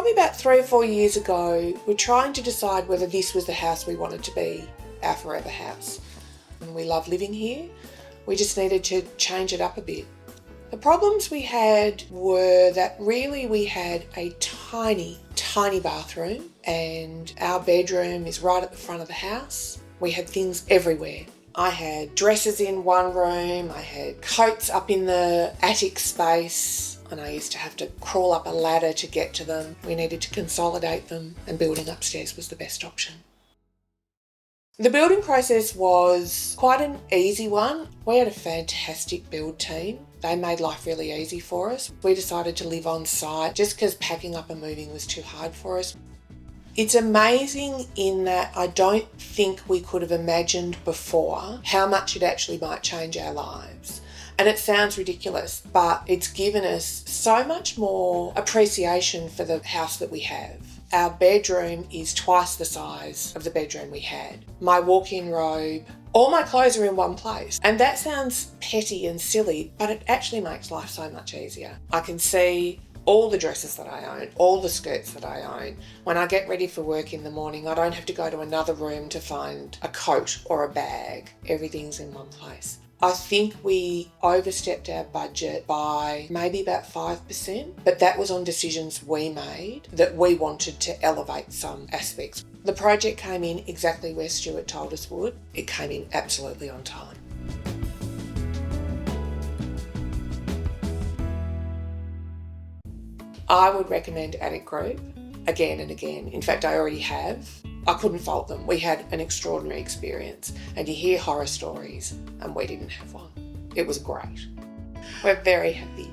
Probably about 3 or 4 years ago, we're trying to decide whether this was the house we wanted to be our forever house. And we love living here. We just needed to change it up a bit. The problems we had were that really we had a tiny bathroom, and our bedroom is right at the front of the house. We had things everywhere. I had dresses in one room, I had coats up in the attic space, and I used to have to crawl up a ladder to get to them. We needed to consolidate them, and building upstairs was the best option. The building process was quite an easy one. We had a fantastic build team. They made life really easy for us. We decided to live on site just because packing up and moving was too hard for us. It's amazing in that I don't think we could have imagined before how much it actually might change our lives. And it sounds ridiculous, but it's given us so much more appreciation for the house that we have. Our bedroom is twice the size of the bedroom we had. My walk-in robe, all my clothes are in one place. And that sounds petty and silly, but it actually makes life so much easier. I can see all the dresses that I own, all the skirts that I own. When I get ready for work in the morning, I don't have to go to another room to find a coat or a bag. Everything's in one place. I think we overstepped our budget by maybe about 5%, but that was on decisions we made that we wanted to elevate some aspects. The project came in exactly where Stuart told us would. It came in absolutely on time. I would recommend Attic Group again and again. In fact, I already have. I couldn't fault them. We had an extraordinary experience, and you hear horror stories, and we didn't have one. It was great. We're very happy.